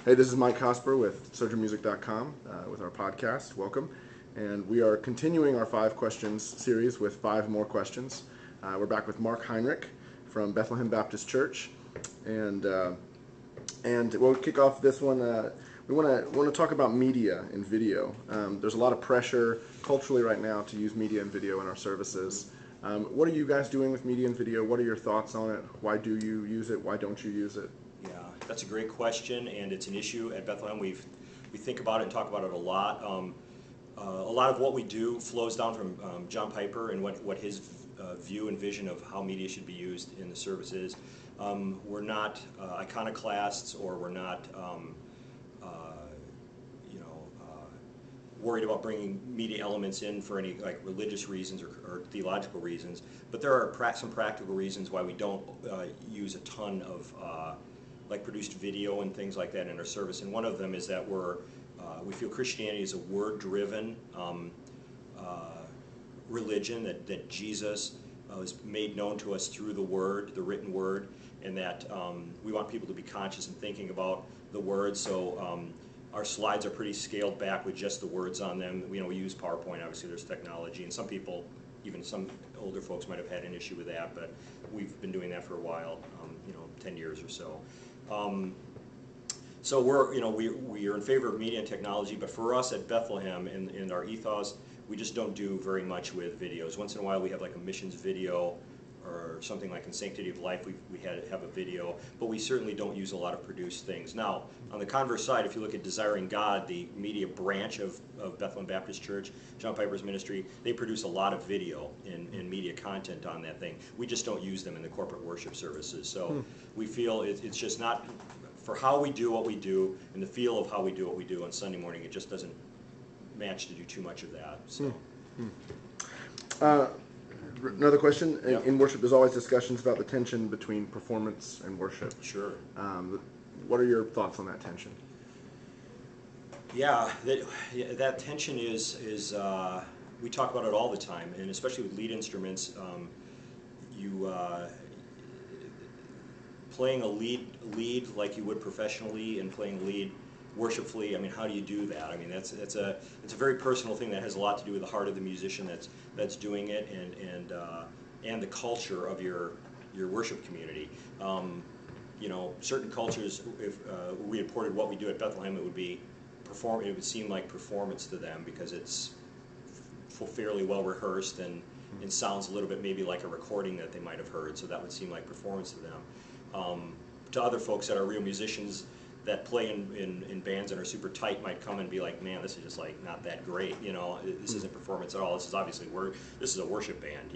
Hey, this is Mike Cosper with SojournMusic.com with our podcast. Welcome. And we are continuing our 5 questions series with 5 more questions. We're back with Marc Heinrich from Bethlehem Baptist Church. And we'll kick off this one. We want to talk about media and video. There's a lot of pressure culturally right now to use media and video in our services. What are you guys doing with media and video? What are your thoughts on it? Why do you use it? Why don't you use it? Yeah, that's a great question, and it's an issue at Bethlehem. We think about it and talk about it a lot. A lot of what we do flows down from John Piper and what his view and vision of how media should be used in the services. We're not iconoclasts, or we're not worried about bringing media elements in for any religious reasons or theological reasons. But there are some practical reasons why we don't use a ton of produced video and things like that in our service. And one of them is that we feel Christianity is a word-driven religion, that Jesus was made known to us through the Word, the written Word, and that we want people to be conscious and thinking about the Word. So our slides are pretty scaled back with just the words on them. We use PowerPoint. Obviously, there's technology, and some people, even some older folks, might have had an issue with that. But we've been doing that for a while, 10 years or so. So we are in favor of media and technology, but for us at Bethlehem, in our ethos, we just don't do very much with videos. Once in a while, we have like a missions video, or something like in Sanctity of Life, we have a video, but we certainly don't use a lot of produced things. Now, on the converse side, if you look at Desiring God, the media branch of Bethlehem Baptist Church, John Piper's ministry, they produce a lot of video and media content on that thing. We just don't use them in the corporate worship services. So we feel it's just not, for how we do what we do, and the feel of how we do what we do on Sunday morning, it just doesn't match to do too much of that. So. Another question. Yep. In worship, there's always discussions about the tension between performance and worship. Sure. What are your thoughts on that tension? Yeah, that tension is we talk about it all the time, and especially with lead instruments. Playing a lead like you would professionally, and playing lead worshipfully. I mean, how do you do that? I mean, it's a very personal thing that has a lot to do with the heart of the musician that's doing it, and the culture of your worship community. Certain cultures, if we reported what we do at Bethlehem, it would seem like performance to them, because it's fairly well rehearsed and sounds a little bit maybe like a recording that they might have heard. So that would seem like performance to them. To other folks that are real musicians that play in bands and are super tight might come and be like, man, this is just like not that great, this isn't performance at all. This is obviously this is a worship band,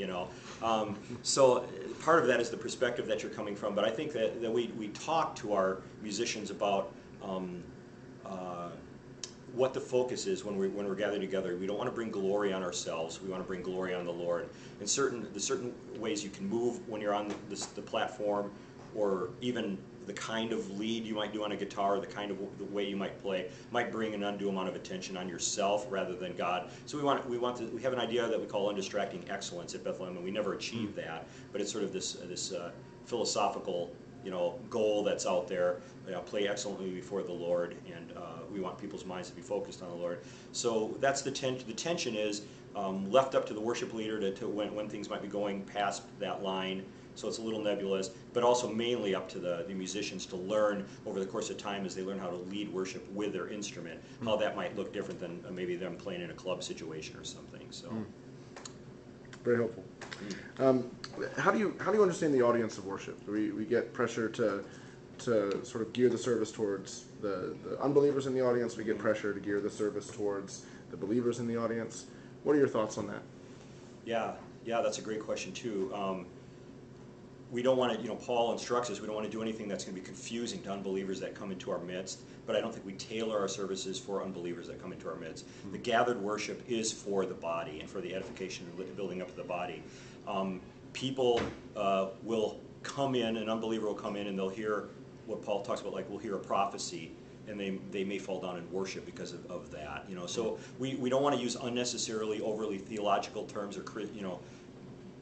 So part of that is the perspective that you're coming from, but I think that we talk to our musicians about what the focus is when we're gathered together. We don't want to bring glory on ourselves. We want to bring glory on the Lord. And the certain ways you can move when you're on the platform, or even the kind of lead you might do on a guitar, the way you might play, might bring an undue amount of attention on yourself rather than God. So we have an idea that we call undistracting excellence at Bethlehem, and we never achieve that, but it's sort of this philosophical goal that's out there. Play excellently before the Lord, and we want people's minds to be focused on the Lord. So that's the tension. The tension is left up to the worship leader to when things might be going past that line. So it's a little nebulous, but also mainly up to the musicians to learn over the course of time, as they learn how to lead worship with their instrument, how that might look different than maybe them playing in a club situation or something. So very helpful. How do you understand the audience of worship? We get pressure to sort of gear the service towards the unbelievers in the audience. We get pressure to gear the service towards the believers in the audience. What are your thoughts on that? Yeah, that's a great question too. We don't want to, Paul instructs us, we don't want to do anything that's going to be confusing to unbelievers that come into our midst, but I don't think we tailor our services for unbelievers that come into our midst. The gathered worship is for the body and for the edification and building up of the body. People will come in, an unbeliever will come in, and they'll hear what Paul talks about, like we'll hear a prophecy, and they may fall down in worship because of that. So we don't want to use unnecessarily overly theological terms, or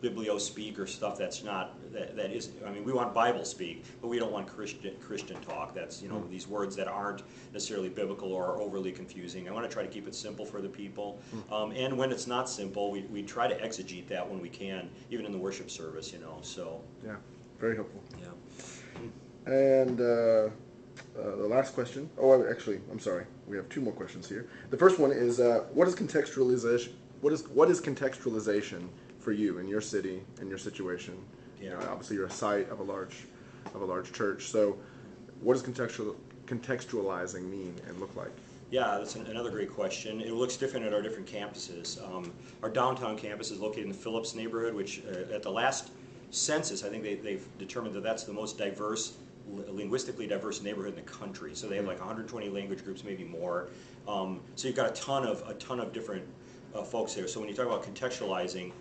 biblio speak or stuff that's not that is. I mean, we want Bible speak, but we don't want Christian talk. That's these words that aren't necessarily biblical or are overly confusing. I want to try to keep it simple for the people, and when it's not simple, we try to exegete that when we can, even in the worship service. So yeah, very helpful. Yeah. And the last question. Oh, actually, I'm sorry. We have two more questions here. The first one is, what is contextualization? What is contextualization for you in your city, in your situation? Yeah. Obviously, you're a site of a large church. So, what does contextualizing mean and look like? Yeah, that's another great question. It looks different at our different campuses. Our downtown campus is located in the Phillips neighborhood, which at the last census, I think they've determined that that's the most linguistically diverse neighborhood in the country. So they have like 120 language groups, maybe more. So you've got a ton of different folks there. So when you talk about contextualizing,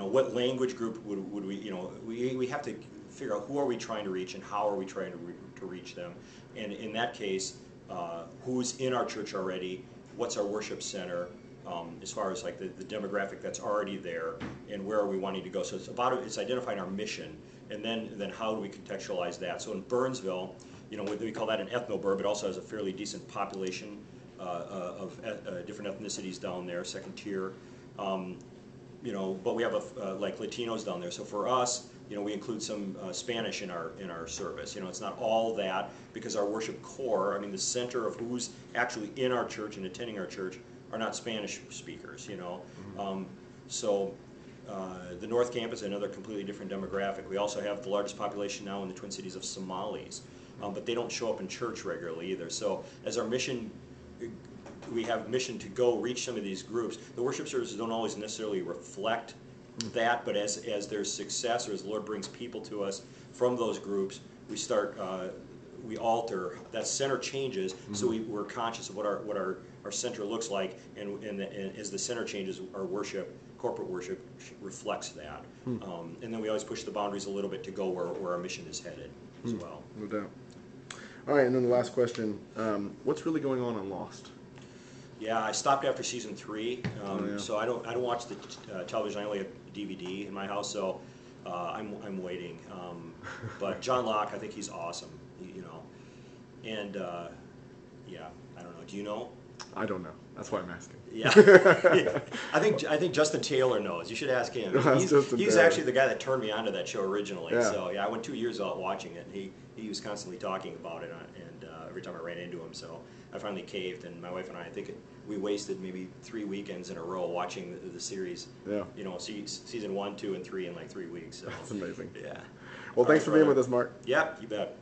what language group would we have to figure out who are we trying to reach and how are we trying to reach them. And in that case, who's in our church already, what's our worship center, as far as like the demographic that's already there, and where are we wanting to go. So it's identifying our mission, and then how do we contextualize that. So in Burnsville, we call that an ethnoburb. It also has a fairly decent population of different ethnicities down there, second tier. But we have like Latinos down there. So for us, we include some Spanish in our service. It's not all that, because our worship core, I mean, the center of who's actually in our church and attending our church are not Spanish speakers. So the North Campus is another completely different demographic. We also have the largest population now in the Twin Cities of Somalis, but they don't show up in church regularly either. So as our mission, we have mission to go reach some of these groups. The worship services don't always necessarily reflect that, but as there's success, or as the Lord brings people to us from those groups, we alter, that center changes. So we're conscious of what our center looks like, and as the center changes, our corporate worship reflects that. And then we always push the boundaries a little bit to go where our mission is headed as well. No doubt. All right, and then the last question, what's really going on Lost? Yeah, I stopped after season 3, so I don't watch the television. I only have DVD in my house, so I'm waiting. But John Locke, I think he's awesome, and yeah, I don't know. Do you know? I don't know. That's why I'm asking. Yeah, I think Justin Taylor knows. You should ask him. He's actually the guy that turned me onto that show originally. Yeah. So yeah, I went 2 years without watching it, and he was constantly talking about it, and every time I ran into him, so I finally caved. And my wife and I think we wasted maybe 3 weekends in a row watching the series. Yeah. Season 1, 2, and 3 in like 3 weeks. So that's amazing. Yeah. Well, thanks for being with us, Mark. Yeah, you bet.